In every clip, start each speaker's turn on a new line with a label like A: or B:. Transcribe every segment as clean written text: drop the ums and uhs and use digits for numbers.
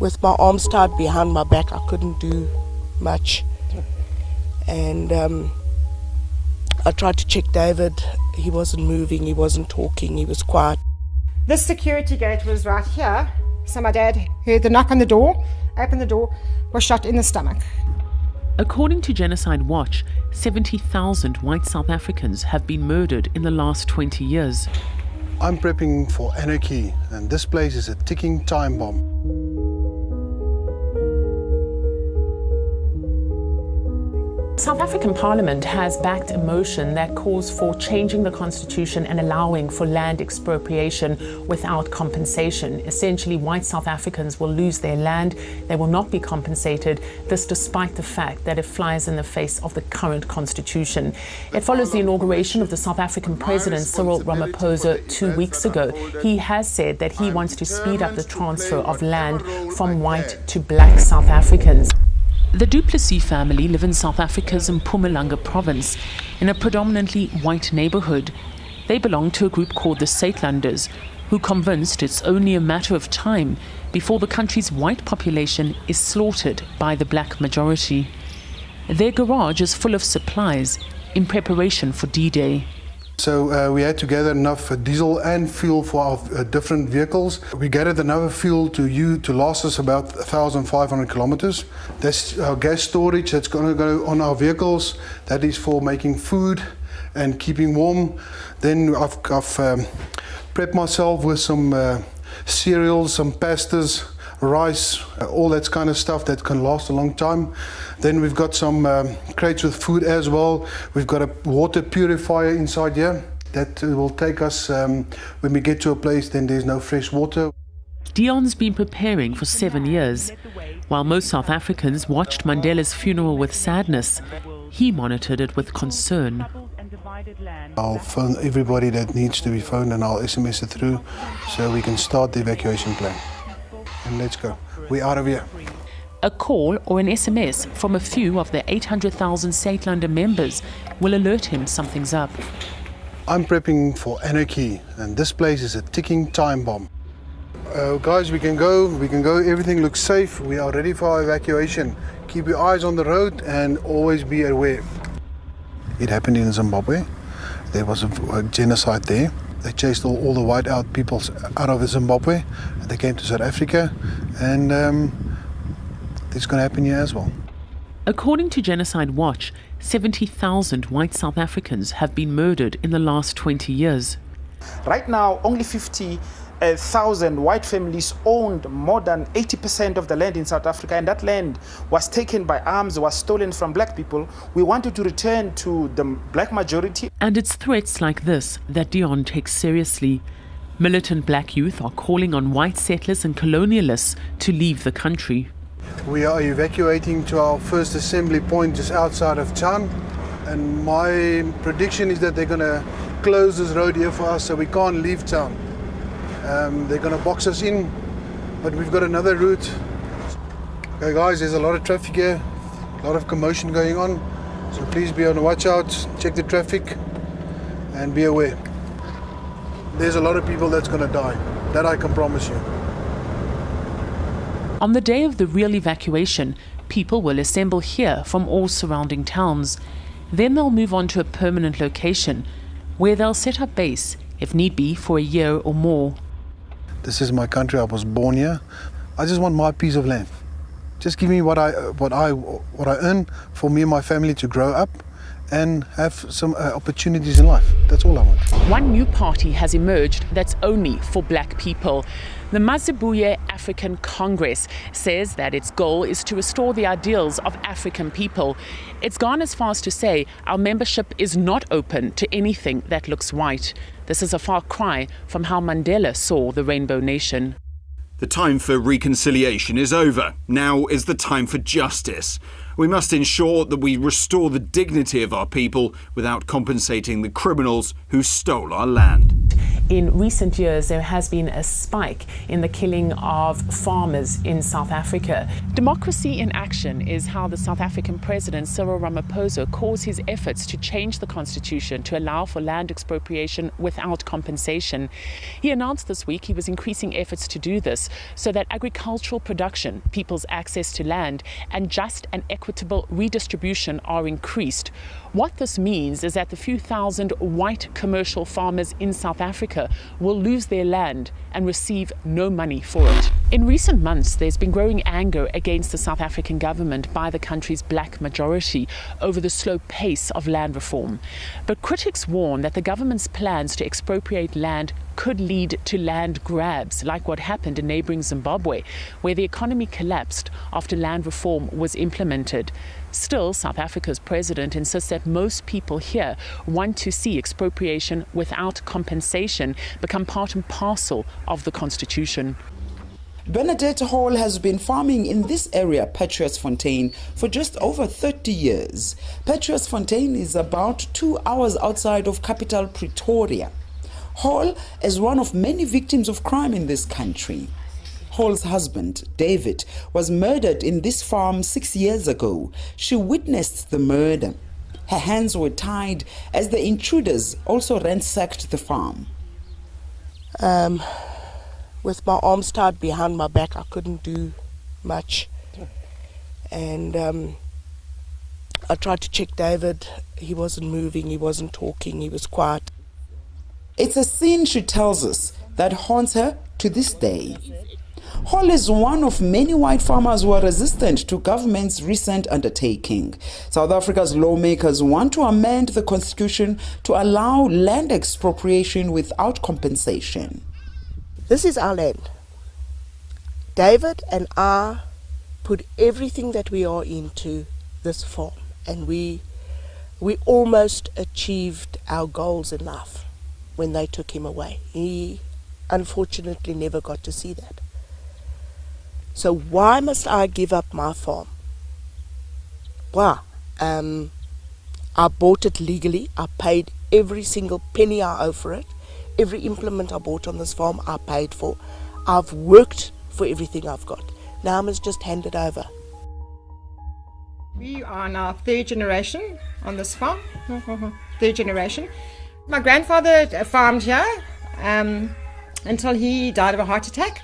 A: with my arms tied behind my back. I couldn't do much. And I tried to check David. He wasn't moving, he wasn't talking, he was quiet.
B: This security gate was right here. So my dad heard the knock on the door, opened the door, was shot in the stomach.
C: According to Genocide Watch, 70,000 white South Africans have been murdered in the last 20 years.
D: I'm prepping for anarchy, and this place is a ticking time bomb.
C: South African Parliament has backed a motion that calls for changing the constitution and allowing for land expropriation without compensation. Essentially, white South Africans will lose their land. They will not be compensated, this despite the fact that it flies in the face of the current constitution. It follows the inauguration of the South African President Cyril Ramaphosa 2 weeks ago. He has said that he wants to speed up the transfer of land from white to black South Africans. The Du Plessis family live in South Africa's Mpumalanga province, in a predominantly white neighborhood. They belong to a group called the Saitlanders, who convinced it's only a matter of time before the country's white population is slaughtered by the black majority. Their garage is full of supplies in preparation for D-Day.
D: So we had to gather enough diesel and fuel for our different vehicles. We gathered enough fuel to last us about 1,500 kilometers. That's our gas storage that's going to go on our vehicles. That is for making food and keeping warm. Then I've prepped myself with some cereals, some pastas, rice, all that kind of stuff that can last a long time. Then we've got some crates with food as well. We've got a water purifier inside here that will take us, when we get to a place, then there's no fresh water.
C: Dion's been preparing for 7 years. While most South Africans watched Mandela's funeral with sadness, he monitored it with concern.
D: I'll phone everybody that needs to be phoned and I'll SMS it through so we can start the evacuation plan. And let's go. We're out of here.
C: A call or an SMS from a few of the 800,000 Saitlander members will alert him something's up.
D: I'm prepping for anarchy, and this place is a ticking time bomb. Guys, we can go. Everything looks safe. We are ready for our evacuation. Keep your eyes on the road and always be aware. It happened in Zimbabwe. There was a genocide there. They chased all the white people out of Zimbabwe. They came to South Africa, and it's going to happen here as well.
C: According to Genocide Watch, 70,000 white South Africans have been murdered in the last 20 years.
E: Right now, only 50,000 white families owned more than 80% of the land in South Africa, and that land was taken by arms, was stolen from black people. We wanted to return to the black majority.
C: And it's threats like this that Dion takes seriously. Militant black youth are calling on white settlers and colonialists to leave the country.
D: We are evacuating to our first assembly point just outside of town, and my prediction is that they're going to close this road here for us so we can't leave town. They're going to box us in, but we've got another route. Okay guys, there's a lot of traffic here, a lot of commotion going on, so please be on the watch out, check the traffic and be aware. There's a lot of people that's going to die, that I can promise you.
C: On the day of the real evacuation, people will assemble here from all surrounding towns. Then they'll move on to a permanent location where they'll set up base, if need be, for a year or more.
D: This is my country. I was born here. I just want my piece of land. Just give me what I earn for me and my family to grow up and have some opportunities in life. That's all I want.
C: One new party has emerged that's only for black people. The Mazibuye African Congress says that its goal is to restore the ideals of African people. It's gone as far as to say our membership is not open to anything that looks white. This is a far cry from how Mandela saw the Rainbow Nation.
F: The time for reconciliation is over. Now is the time for justice. We must ensure that we restore the dignity of our people without compensating the criminals who stole our land.
C: In recent years, there has been a spike in the killing of farmers in South Africa. Democracy in action is how the South African President Cyril Ramaphosa calls his efforts to change the constitution to allow for land expropriation without compensation. He announced this week he was increasing efforts to do this so that agricultural production, people's access to land, and just and equitable redistribution are increased. What this means is that the few thousand white commercial farmers in South Africa will lose their land and receive no money for it. In recent months, there's been growing anger against the South African government by the country's black majority over the slow pace of land reform. But critics warn that the government's plans to expropriate land could lead to land grabs, like what happened in neighboring Zimbabwe, where the economy collapsed after land reform was implemented. Still, South Africa's president insists that most people here want to see expropriation without compensation become part and parcel of the constitution.
G: Bernadette Hall has been farming in this area, Patriotsfontein, for just over 30 years. Patriotsfontein is about 2 hours outside of capital Pretoria. Hall is one of many victims of crime in this country. Hall's husband, David, was murdered in this farm 6 years ago. She witnessed the murder. Her hands were tied as the intruders also ransacked the farm.
A: With my arms tied behind my back, I couldn't do much. And I tried to check David. He wasn't moving, he wasn't talking, he was quiet.
G: It's a scene, she tells us, that haunts her to this day. Hall is one of many white farmers who are resistant to government's recent undertaking. South Africa's lawmakers want to amend the constitution to allow land expropriation without compensation.
A: This is our land. David and I put everything that we are into this farm, and we almost achieved our goals enough when they took him away. He unfortunately never got to see that. So why must I give up my farm? Why? I bought it legally. I paid every single penny I owe for it. Every implement I bought on this farm, I paid for. I've worked for everything I've got. Now I must just hand it over.
B: We are now third generation on this farm. Third generation. My grandfather farmed here until he died of a heart attack.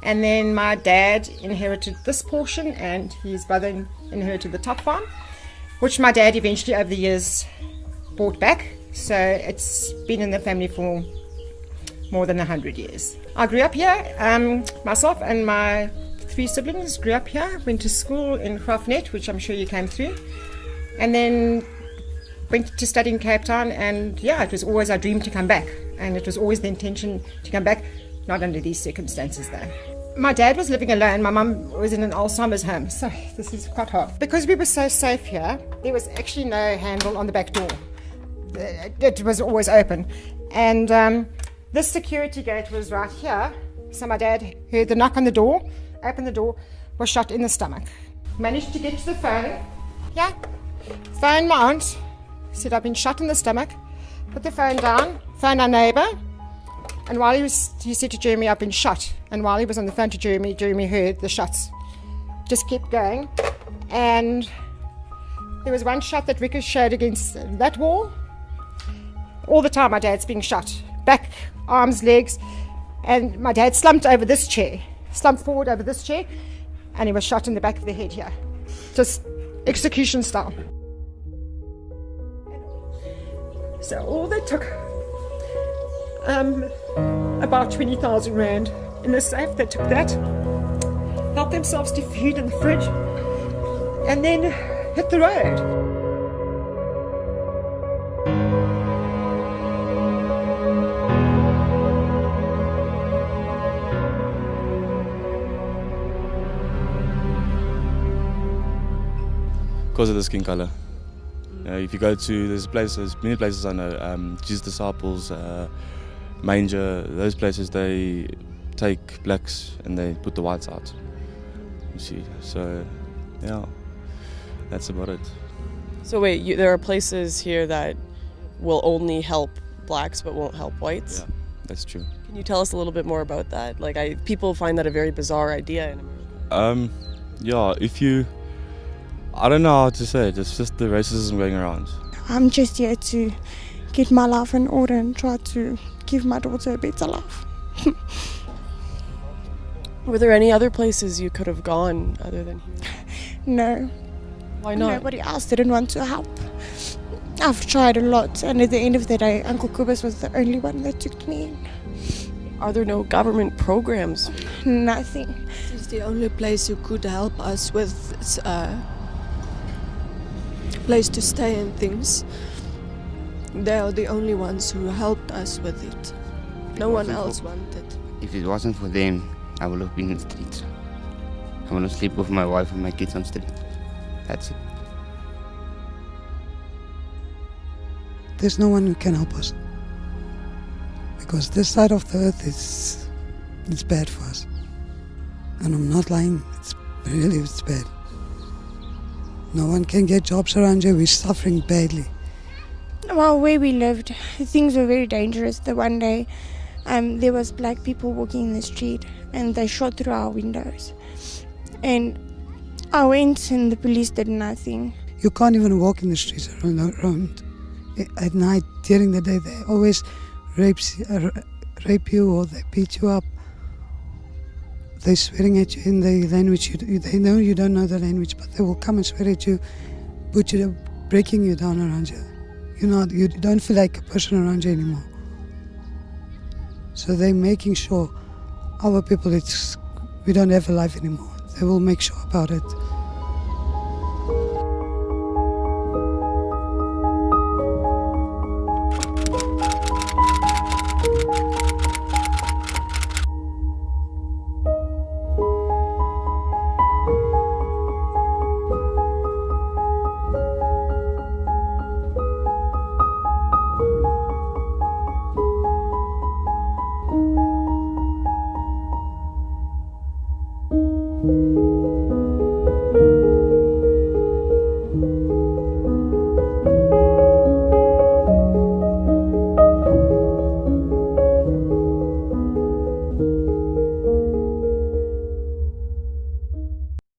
B: And then my dad inherited this portion and his brother inherited the top farm, which my dad eventually over the years bought back. So it's been in the family for more than 100 years. I grew up here. Myself and my 3 siblings grew up here, went to school in Graafnet, which I'm sure you came through, and then went to study in Cape Town. And yeah, it was always our dream to come back, and it was always the intention to come back, not under these circumstances though. My dad was living alone. My mum was in an Alzheimer's home. Sorry, this is quite hard. Because we were so safe here, there was actually no handle on the back door. It was always open. And this security gate was right here. So my dad heard the knock on the door, opened the door, was shot in the stomach. Managed to get to the phone. Yeah, phoned my aunt. Said, I've been shot in the stomach. Put the phone down, phoned our neighbour. And while he said to Jeremy, I've been shot. And while he was on the phone to Jeremy heard the shots. Just kept going. And there was one shot that ricocheted against that wall. All the time my dad's being shot. Back, arms, legs. And my dad slumped over this chair. Slumped forward over this chair. And he was shot in the back of the head here. Just execution style. So all they took... about 20,000 rand in the safe. They took that, helped themselves to food in the fridge, and then hit the road.
H: Because of the skin color. If you go to, there's many places I know, Jesus Disciples, Manger, those places, they take blacks and they put the whites out, you see. So yeah, that's about it.
I: So wait, there are places here that will only help blacks but won't help whites?
H: That's true.
I: Can you tell us a little bit more about that? Like, people find that a very bizarre idea in America.
H: Yeah, I don't know how to say it. It's just the racism going around.
J: I'm just here to get my life in order and try to give my daughter a better life.
I: Were there any other places you could have gone other than here?
J: No.
I: Why not?
J: Nobody else didn't want to help. I've tried a lot, and at the end of the day, Uncle Kubus was the only one that took me in.
I: Are there no government programs?
J: Nothing.
K: It's the only place who could help us with place to stay and things. They are the only ones who helped us with it. No one else wanted.
L: If it wasn't for them, I would have been in the streets. I want to sleep with my wife and my kids on the street. That's it.
M: There's no one who can help us. Because this side of the earth it's bad for us. And I'm not lying, it's bad. No one can get jobs around here, we're suffering badly.
J: Well, where we lived, things were very dangerous. The one day, there was black people walking in the street and they shot through our windows. And I went and the police did nothing.
M: You can't even walk in the streets around. At night, during the day, they always rape you or they beat you up. They're swearing at you in the language. They know you don't know the language, but they will come and swear at you, breaking you down around you. You don't feel like a person around you anymore. So they're making sure our people, we don't have a life anymore. They will make sure about it.